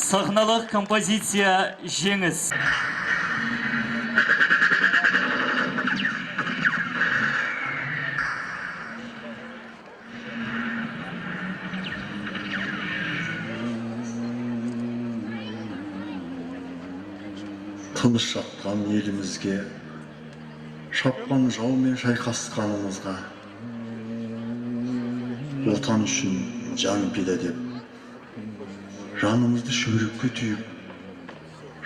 Сахналык композиция «Жеңіс». Тыныш жатқан елімізге, шапқан жаумен шайқасқанымызға, отан үшін жан пида деп, жанымызды шүберекке түйіп,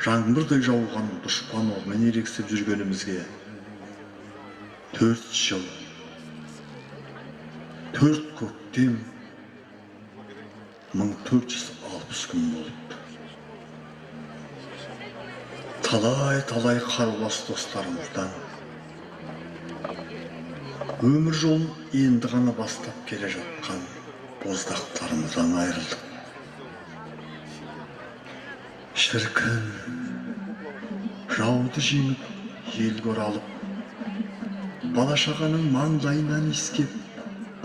жаңбырдай жауған дұшпан оғымен ерексіп жүргенімізге 4 жыл, 4 көктем, 1460 күн болыпты. Талай қарулас достарымыздан өмір жолын енді ғана бастап келе жатқан боздақтарымыздан айырылдық. Шіркін, жауды жеңіп, елге оралып, бала-шағаның маңдайынан иіскеп,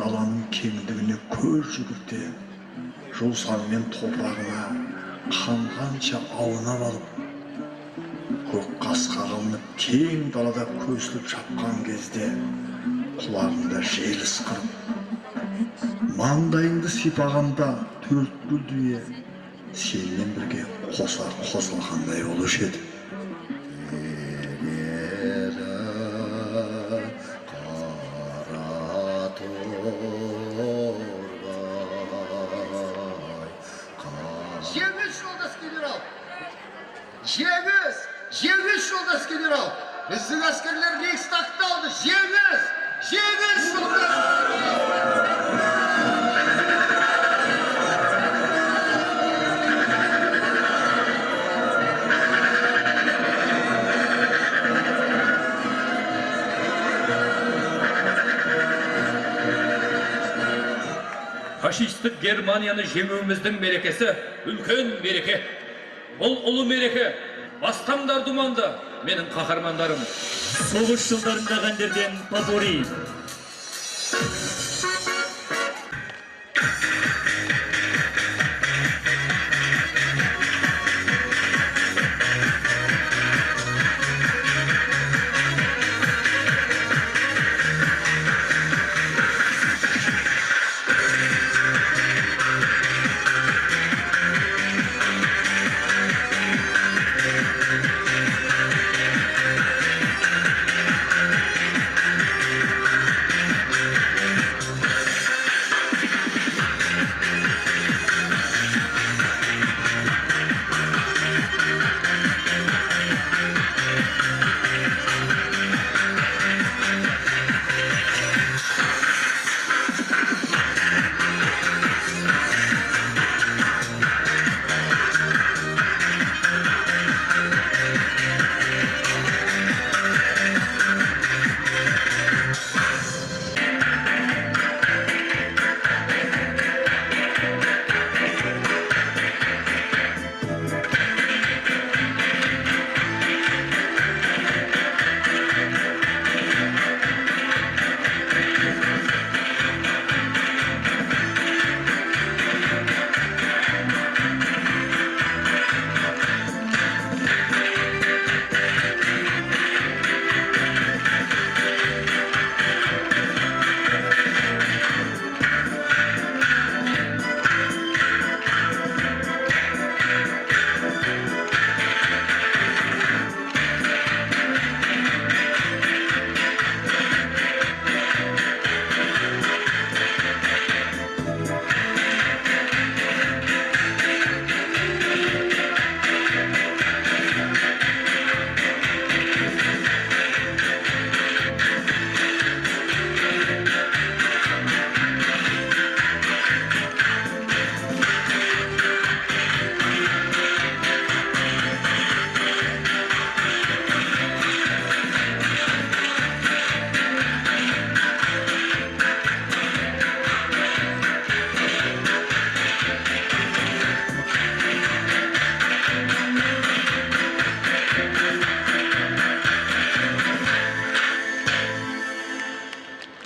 даланың кеңдігіне көз жүгірте, жусанымен топырағына қанғанша аунап алып, көк қасқа қылынып, кең далада көсіліп шапқан кезде, құлағында жел ысқырып, маңдайыңды сипағанда төрткүл дүние сенмен бірге қоса қосылғандай болушы еді. Жеңіс, жолдас генерал! Жеңіс, жолдас генерал! Біздің әскерлер Рейхстагты алды! Жеңіс, жолдас! Фашистік Германияны жеңуіміздің мерекесі үлкен мереке. Бұл ұлы мереке. Бастаңдар думанда, менің қаһармандарым. Соғыс жылдарындағы әндерден «Попурри».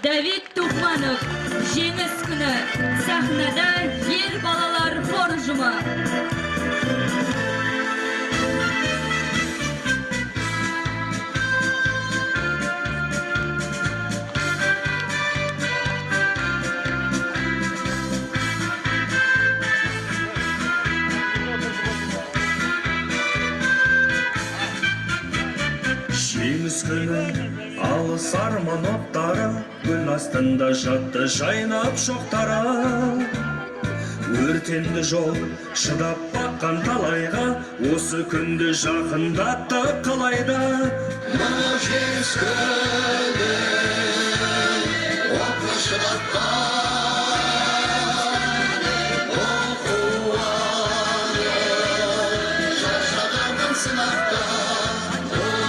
Давид Тухманов, жеңіс күні сахнада ер балалар хор ұжымы. арман оттары, гүл астында жатты жайнап шоқтары. Өртенді жол шыдап баққан талайға, осы күнді жақындатты қалайда. Мына жеңіс күні отты шыдатқан, ол қуаныш шаршағаннан сынақтан, ол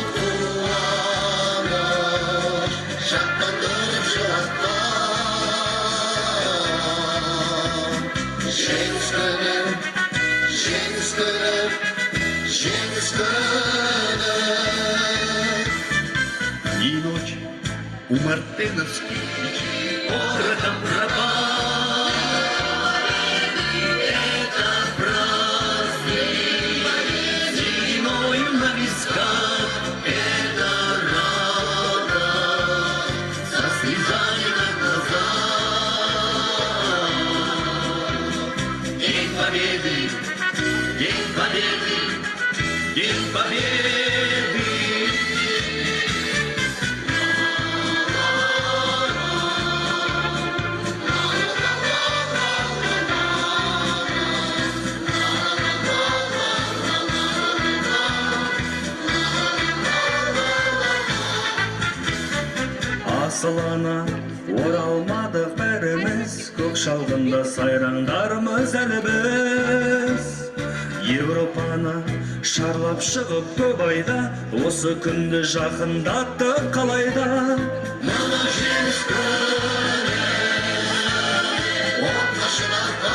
қуаныш шаттандырып жылатқан. Жеңіс күні, жеңіс күні, жеңіс күні. И ночь у мартыновских печей городом пропал. Это праздник зимою на висках, это радость со слезами на глазах. День Победы, День Победы, День Победы. Асылына оралмадық бәріміз, көк шалғында сайраңдармыз әлі біз. Европаны шарлап шығып көп айда, осы күнді жақындатты қалайда. Мына жеңіс күні отты шыдатқан,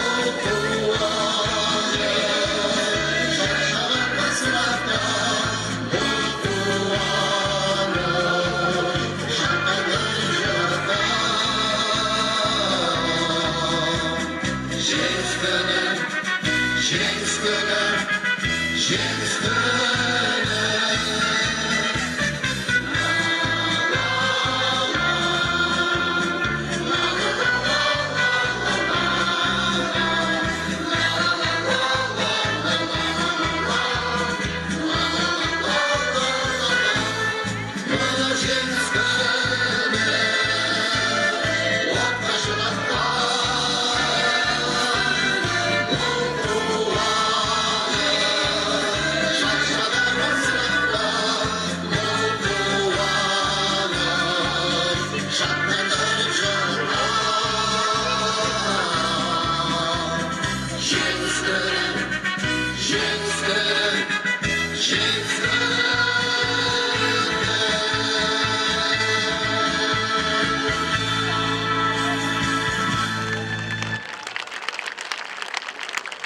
ол қуаныш шаршағаннан сынақтан, ол қуаныш шаттандырып жылатқан. Жеңіс күні, жеңіс күні, жеңіс күні.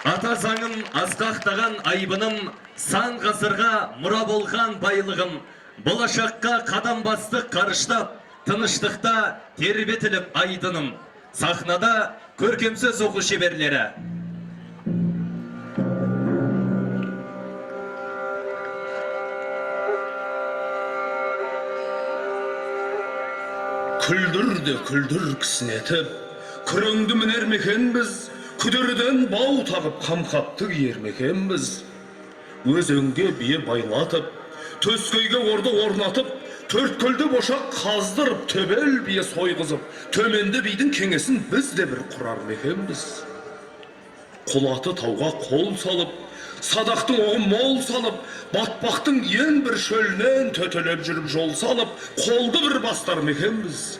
Ата заңым асқақтаған айбыным, сан ғасырға мұра болған байлығым, болашаққа қадам бастық қарыштап, тыныштықта тербетіліп айдыным. Сахнада көркемсөз оқу шеберлері. Күлдірді күлдір кісінетіп, күріңді мінер мекенбіз, күдірден бау тағып қамқапты киер мекенбіз. Өзенге бие байлатып, төскейге орды орнатып, төрткөлді бошақ қаздырып, төбел бие сойғызып, төменді бидің кеңесін біз де бір құрар мекенбіз. Құлаты тауға қол салып, садақтың оғын мол салып, батпақтың ең бір шөлінен төтелеп жүріп жол салып, қолды бір бастар мекенбіз.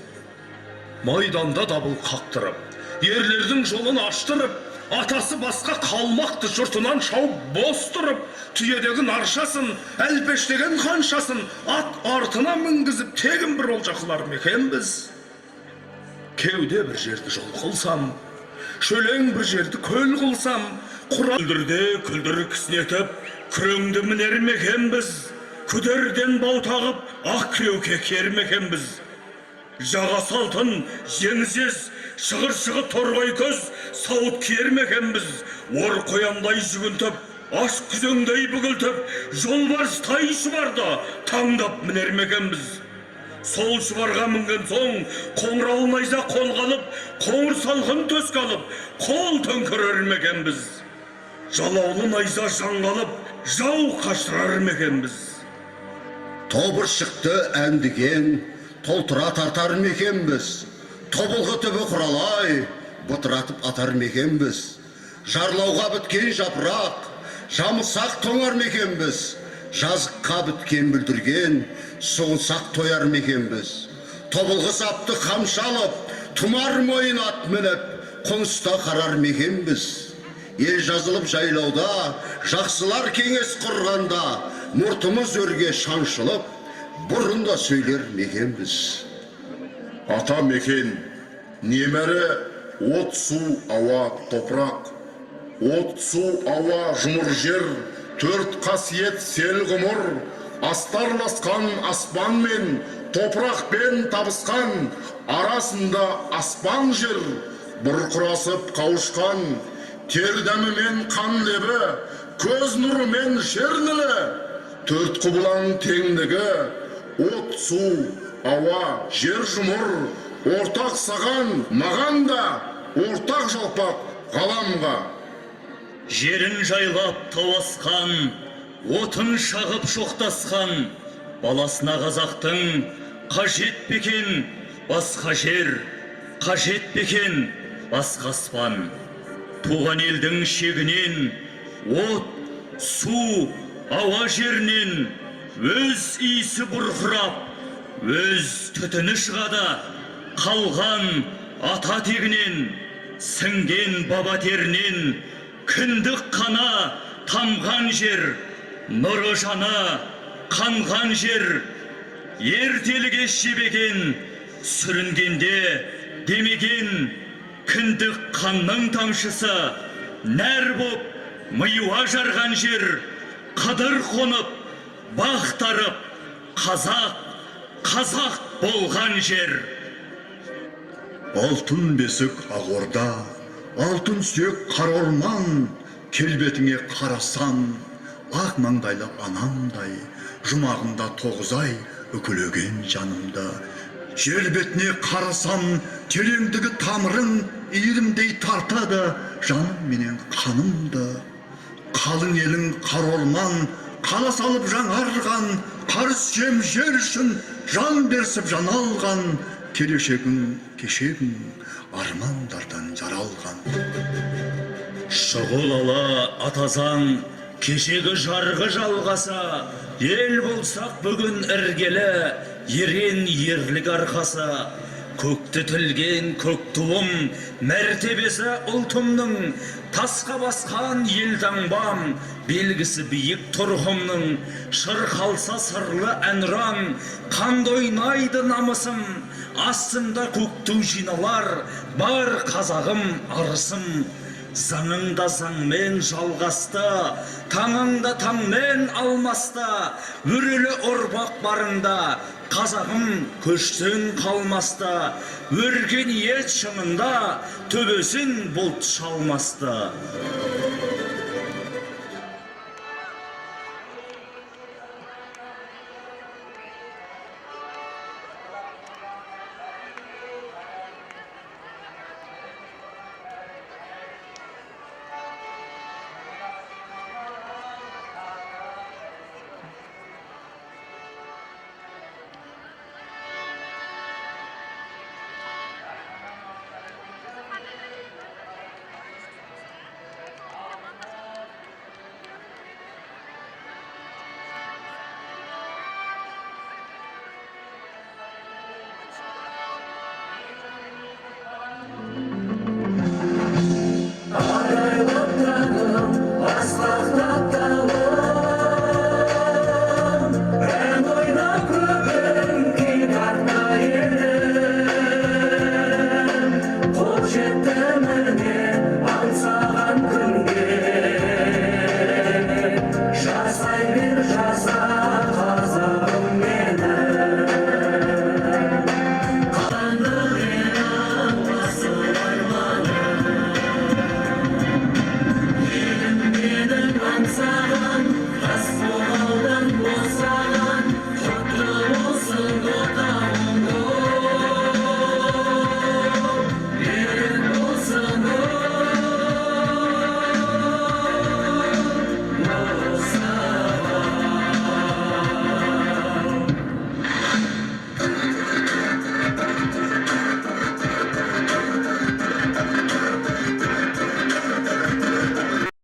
Майданда дабыл қақтырып, ерлердің жолын аштырып, атасы басқа қалмақты жұртынан шауып бос тұрып, түйедегі наршасын, әлпештеген қаншасын ат артына мінгізіп тегін бір олжа қылар мекенбіз. Кеуде бір жерді жол қылсам, шөлең бір жерді көл қылсам, күлдірде күлдір кісінетіп, күреңді мінер мекенбіз. Күдерден бау тағып, ақ кіреуке кер мекенбіз. Жаға салтын, жеңсіз, шығыр-шығы торғай көз, сауыт киер мекенбіз. Ор қояндай жүгінтіп, аш күзеңдей бүгілтіп, жолбарыс тай шұбарды таңдап мінер мекенбіз. Сол шұбарға мінген соң, қоңырау найза қолға алып, қоңыр салқын төске алып, қол төңкерер мекенбіз. Жалаулы найза жаңғалып, жау қаштырар мекенбіз. Тобыршықты әндіген толтыра тартар мекенбіз. Тобылғы түбі құралай, бұтыратып атар мекенбіз. Жарлауға біткен жапырақ, жамысақ тоңар мекенбіз. Жазыққа біткен бүлдірген, соғынсақ тояр мекенбіз. Тобылғы сапты қамшалып, тұмар мойын ат мініп, қоныста қарар мекенбіз. Ел жазылып жайлауда, жақсылар кеңес құрғанда, мұртымыз өрге шаншылып, бұрында сөйлер мекенбіз. Ата мекен, немәрі от, су, ауа, топырақ. От, су, ауа, жұмыр жер, төрт қасиет сел ғұмыр, астарласқан аспан мен топырақпен табысқан, арасында аспан жер, бұрқырасып қауышқан, тер дәмімен қан лебі, көз нұрымен жернілі, төрт құбылан теңдігі, от, су, ауа, жер жұмыр, ортақ саған, маған да, ортақ жалпақ ғаламға. Жерін жайлап тауасқан, отын шағып шоқтасқан, баласына қазақтың қажет бекен басқа жер, қажет бекен басқа аспан. Туған елдің шегінен, от, су, ауа жерінен өз иісі бұрқырап, өз түтіні шығады, қалған ата тегінен, сіңген баба терінен, кіндік қана тамған жер, нұры жана қанған жер, ертеліге шебеген, сүрінгенде демеген, кіндік қанның тамшысы, нәр боп миуа жарған жер, қадыр қонып, бақтарып, қазақ болған жер. Алтын бесік ағорда, алтын сүйек қара орман, келбетіңе қарасан, ақ маңдайлы анамдай, жұмағында 9 ай үкілеген жанымда. Жер бетіне қарасам, тереңдігі тамырың иірімдей тартады, жаным менен қанымды. Қалың елің қар орман, қала салып жаңарған, қарыс жем жер үшін жан берсіп жан алған, келешегің, кешегің, армандардан жаралған. Шұғылалы атазан, кешегі жарғы жалғаса, ел болсақ бүгін іргелі, ерен ерлік арқасы. Көкті тілген көк туым, мәртебесі ұлтымның, тасқа басқан ел таңбам, белгісі биік тұрғымның, шырқалса сырлы әнұран, қанды ойнайды намысым, астында көкту жиналар, бар қазағым арысым. Заңыңда заңмен жалғасты, таңыңда таңмен алмасты, өрелі ұрпақ барында, қазағым көштен қалмасты, өрген ет шыңында төбесін бұлт шалмасты.